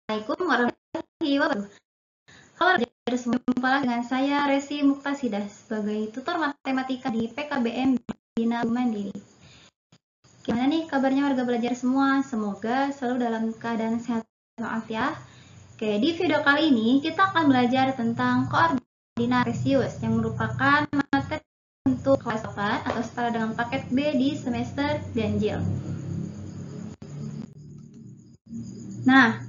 Assalamualaikum warahmatullahi wabarakatuh. Halo, berjumpa lagi dengan saya Resi Muktasidah sebagai tutor matematika di PKBM Bina Mandiri. Gimana nih kabarnya warga belajar semua? Semoga selalu dalam keadaan sehat walafiat. Oke, di video kali ini kita akan belajar tentang koordinat kartesius yang merupakan materi untuk kelas 8 atau setara dengan paket B di semester ganjil. Nah,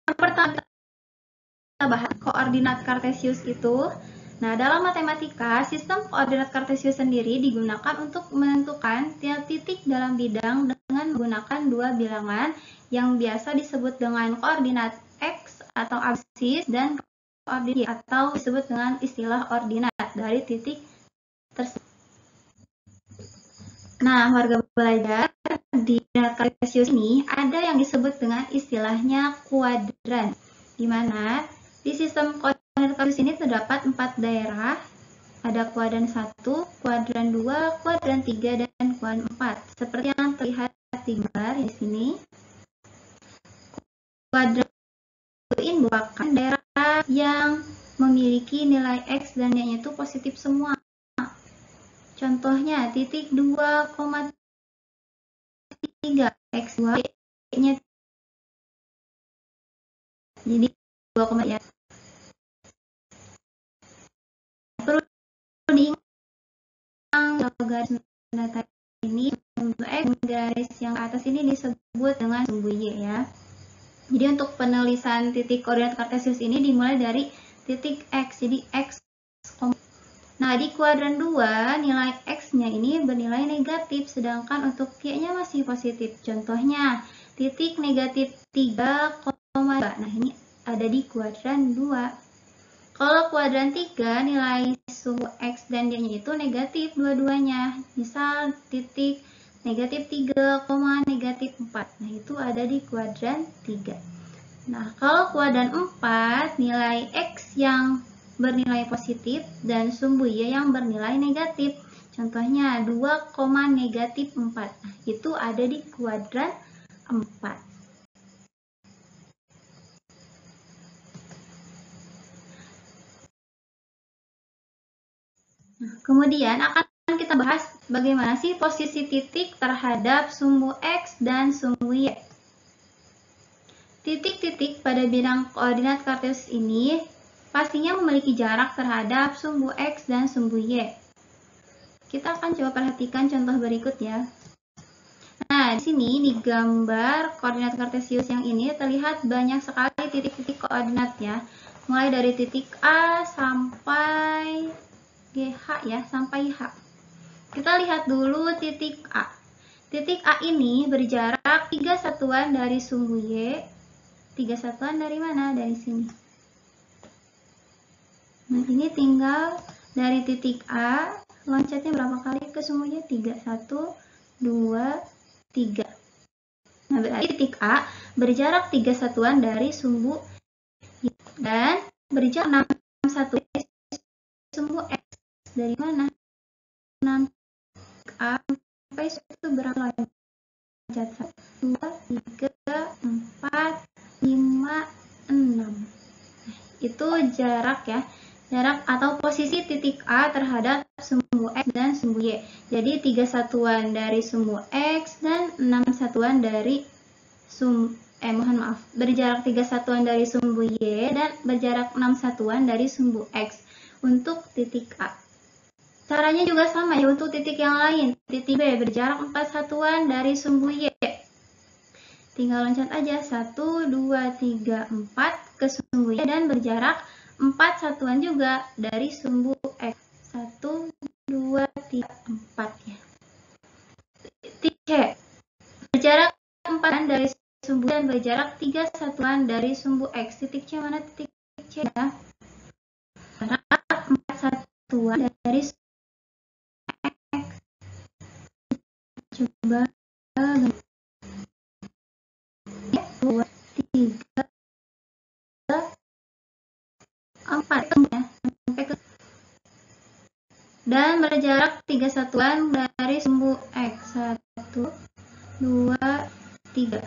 yang pertama kita bahas koordinat kartesius itu. Nah, dalam matematika, sistem koordinat kartesius sendiri digunakan untuk menentukan titik dalam bidang dengan menggunakan dua bilangan yang biasa disebut dengan koordinat X atau absis dan koordinat Y atau disebut dengan istilah ordinat dari titik tersebut. Nah, warga belajar di koordinat kartesius ini ada yang disebut dengan istilahnya kuadran, di mana di sistem koordinat kartesius ini terdapat 4 daerah. Ada kuadran 1, kuadran 2, kuadran 3, dan kuadran 4. Seperti yang terlihat di gambar di sini. Kuadran ini merupakan daerah yang memiliki nilai X dan Y-nya itu positif semua. Contohnya titik 2,3 X2 Y-nya jadi 2,3. Perlu diingat garis data ini sumbu X, garis yang atas ini disebut dengan sumbu Y ya. Jadi untuk penulisan titik koordinat kartesius ini dimulai dari titik X, jadi X. Nah, di kuadran 2 nilai X-nya ini bernilai negatif, sedangkan untuk Y-nya masih positif. Contohnya titik negatif 3,2. Nah, ini ada di kuadran 2. Kalau kuadran 3 nilai suhu X dan Y-nya itu negatif dua-duanya. Misal titik negatif 3, negatif 4. Nah, itu ada di kuadran 3. Nah, kalau kuadran 4 nilai X yang bernilai positif dan sumbu Y yang bernilai negatif. Contohnya 2, negatif 4. Nah, itu ada di kuadran 4. Nah, kemudian akan kita bahas bagaimana sih posisi titik terhadap sumbu X dan sumbu Y. Titik-titik pada bidang koordinat kartesius ini pastinya memiliki jarak terhadap sumbu X dan sumbu Y. Kita akan coba perhatikan contoh berikut ya. Nah, di sini di gambar koordinat kartesius yang ini terlihat banyak sekali titik-titik koordinat ya. Mulai dari titik A sampai GH ya, sampai H. Kita lihat dulu titik A. Titik A ini berjarak 3 satuan dari sumbu Y. 3 satuan dari mana? Dari sini. Nah, ini tinggal dari titik A, loncatnya berapa kali ke sumbunya? 3, 1, 2, 3. Nah, berarti titik A berjarak 3 satuan dari sumbu Y. Dan berjarak 6 satuan dari sumbu X. Dari mana? 6 A sampai itu berapa loncat? 1, 2, 3, 4, 5, 6. Nah, itu jarak ya. Jarak atau posisi titik A terhadap sumbu X dan sumbu Y. Jadi 3 satuan dari sumbu X dan 6 satuan dari berjarak 3 satuan dari sumbu Y dan berjarak 6 satuan dari sumbu X untuk titik A. Caranya juga sama ya untuk titik yang lain. Titik B berjarak 4 satuan dari sumbu Y. Tinggal loncat aja 1, 2, 3, 4 ke sumbu Y dan berjarak 4 satuan juga dari sumbu X. 1, 2, 3, 4 ya. Titik C berjarak 4 dari sumbu dan berjarak 3 satuan dari sumbu X. Titik C mana titik C ya? Berjarak 4 satuan dari sumbu X. Coba 2, 3, 4 ya. Dan berjarak 3 satuan dari sumbu X. 1, 2, 3.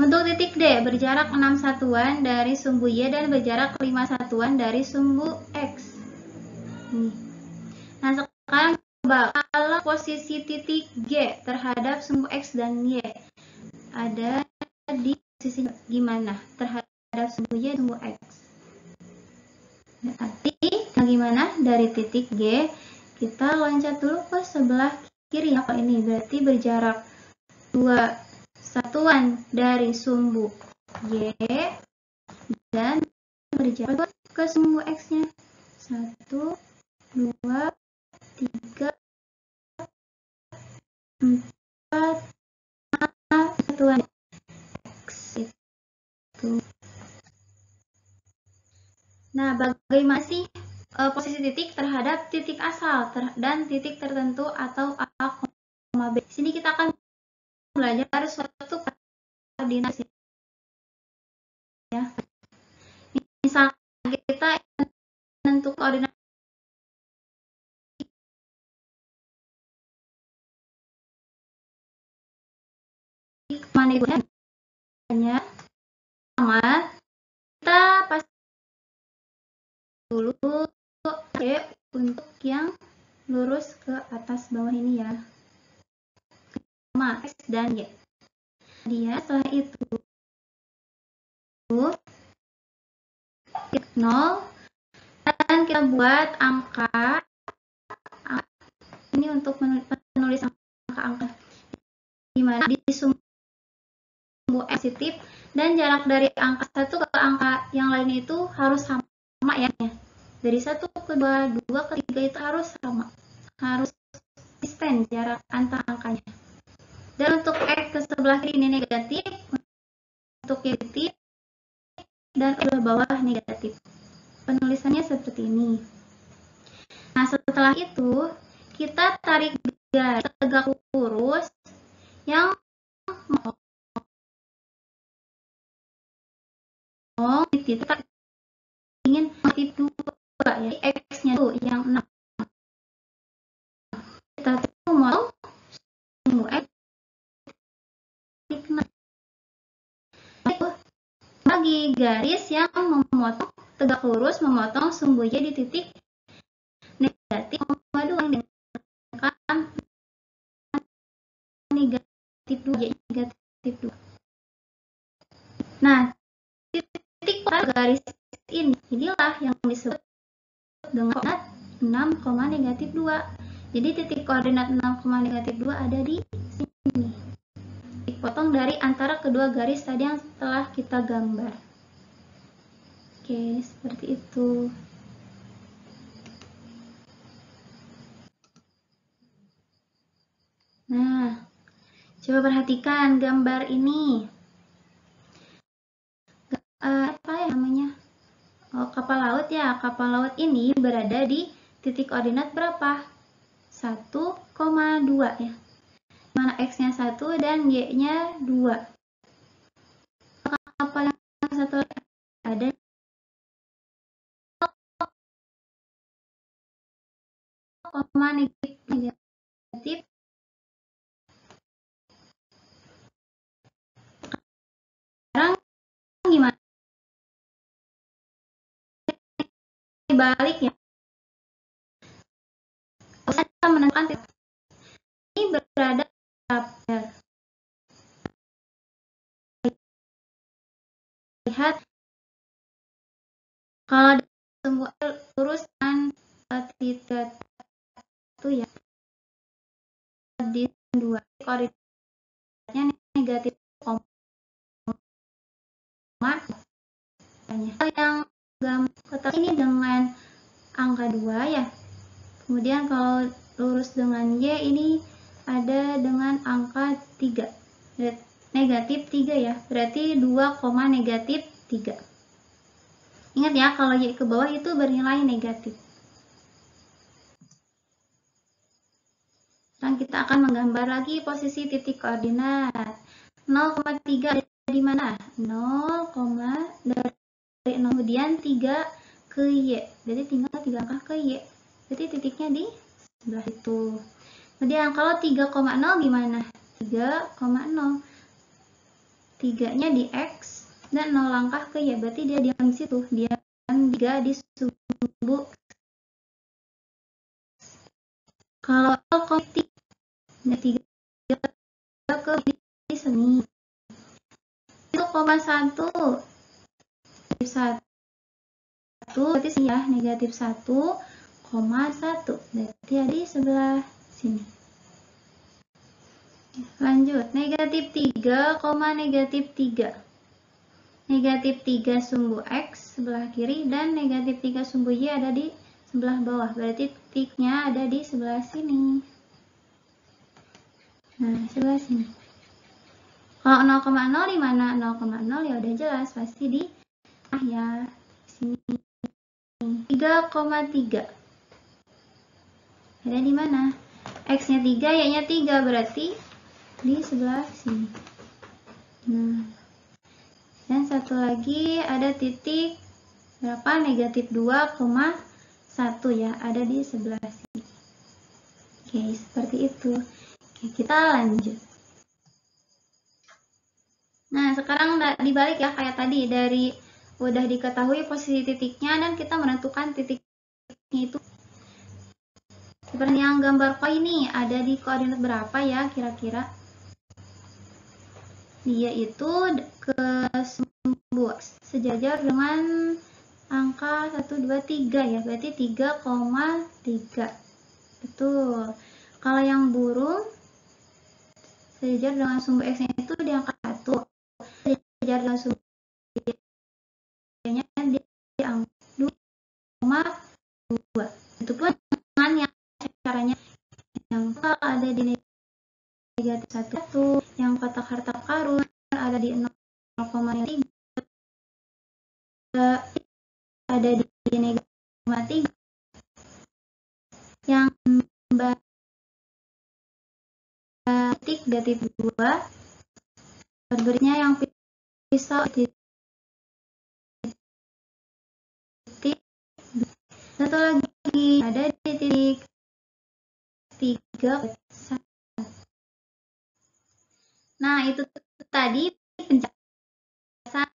Untuk titik D berjarak 6 satuan dari sumbu Y dan berjarak 5 satuan dari sumbu X. Nah, sekarang coba kalau posisi titik G terhadap sumbu X dan Y ada di posisi gimana terhadap sumbu Y dan sumbu X. Berarti gimana dari titik G kita loncat dulu ke sebelah kiri. Kalau ini berarti berjarak 2 satuan dari sumbu Y dan berjarak ke sumbu X-nya 1, 2, 3, 4, 5 satuan X itu. Nah, bagaimana sih posisi titik terhadap titik asal dan titik tertentu atau A, B. Di sini kita akan belajar suatu koordinat ya. Misal kita menentukan koordinat kemana hanya sama kita pasti dulu untuk yang lurus ke atas bawah ini ya, sama X dan Y. Dia setelah itu 0 dan kita buat angka ini untuk menulis angka-angka dimana di sumbu positif dan jarak dari angka 1 ke angka yang lain itu harus sama ya. Dari 1 ke 2, 2 ke 3 itu harus sama, harus konsisten jarak antar angkanya. Dan untuk X ke sebelah kiri ini negatif, untuk negatif dan ke bawah negatif. Penulisannya seperti ini. Nah, setelah itu kita tarik garis tegak lurus yang kita ingin negatif 2 ya, X-nya tuh yang 6. Kita mau sumbu X bagi garis yang memotong tegak lurus memotong sumbu Y di titik negatif 2 dengan negatif 2 Y negatif 2. Nah, titik garis inilah yang disebut dengan koordinat 6, negatif 2. Jadi titik koordinat 6, negatif 2 ada di sini. Dipotong dari antara kedua garis tadi yang telah kita gambar. Oke, seperti itu. Nah, coba perhatikan gambar ini. Apa ya namanya? Kapal laut ya. Kapal laut ini berada di titik koordinat berapa? 1,2 ya. Mana X-nya 1 dan Y-nya 2. Kapal yang satu ada negatif. Sekarang gimana? Dibalik ya. Kita menentukan titik ini berada lihat kalau sumbu lurus dan titik itu ya di 2 koordinatnya negatif yang kotak ini dengan angka 2 ya. Kemudian kalau lurus dengan Y ini ada dengan angka 3. Negatif 3 ya. Berarti 2, negatif 3. Ingat ya, kalau Y ke bawah itu bernilai negatif. Sekarang kita akan menggambar lagi posisi titik koordinat. 0,3 ada di mana? 0, dari 0 kemudian 3 ke Y. Jadi tinggal 3 angka ke Y. Jadi titiknya di sebelah itu. Kemudian kalau 3,0 gimana? 3,0. 3-nya di X dan 0 langkah ke Y, berarti dia diam di situ, dia 3 di sumbu. Kalau komiti, 3 ke di semi. 1,1 berarti sini ya, negatif 1,1 berarti ada di sebelah sini. Lanjut, negatif 3, negatif 3. Negatif 3 sumbu X sebelah kiri dan negatif 3 sumbu Y ada di sebelah bawah, berarti titiknya ada di sebelah sini. Nah, sebelah sini. Kalau 0,0 di mana? 0,0 ya udah jelas, pasti di ya sini. 3,3 ada di mana? X-nya 3, Y-nya 3, berarti di sebelah sini. Nah, dan satu lagi ada titik berapa? Negatif 2,1 ya, ada di sebelah sini. Oke, seperti itu. Oke, kita lanjut. Nah, sekarang dibalik ya, kayak tadi, dari udah diketahui posisi titiknya dan kita menentukan titiknya itu. Seperti yang gambar koi ini, ada di koordinat berapa ya kira-kira? Dia itu ke sumbu sejajar dengan angka 1, 2, 3 ya, berarti 3,3. Betul. Kalau yang burung sejajar dengan sumbu X-nya itu di angka 1, sejajar dengan sumbu Y-nya di angka 2,2. Itu pun dengan yang caranya yang ada di negatif 1, yang kotak harta karun ada di 0,3, ada di negatif 0,3, yang titik negatif 2, berikutnya yang pisau titik, satu lagi ada di titik 3. Nah, itu tadi penjelasan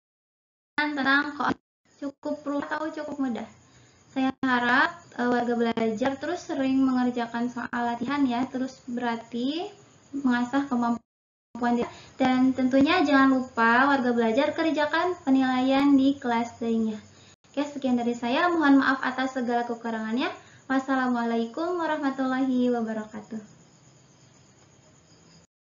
tentang koordinat. Cukup rumit atau cukup mudah? Saya harap warga belajar terus sering mengerjakan soal latihan ya, terus berarti mengasah kemampuan dia. Dan tentunya jangan lupa warga belajar kerjakan penilaian di kelas lainnya. Oke, sekian dari saya. Mohon maaf atas segala kekurangannya. Wassalamualaikum warahmatullahi wabarakatuh.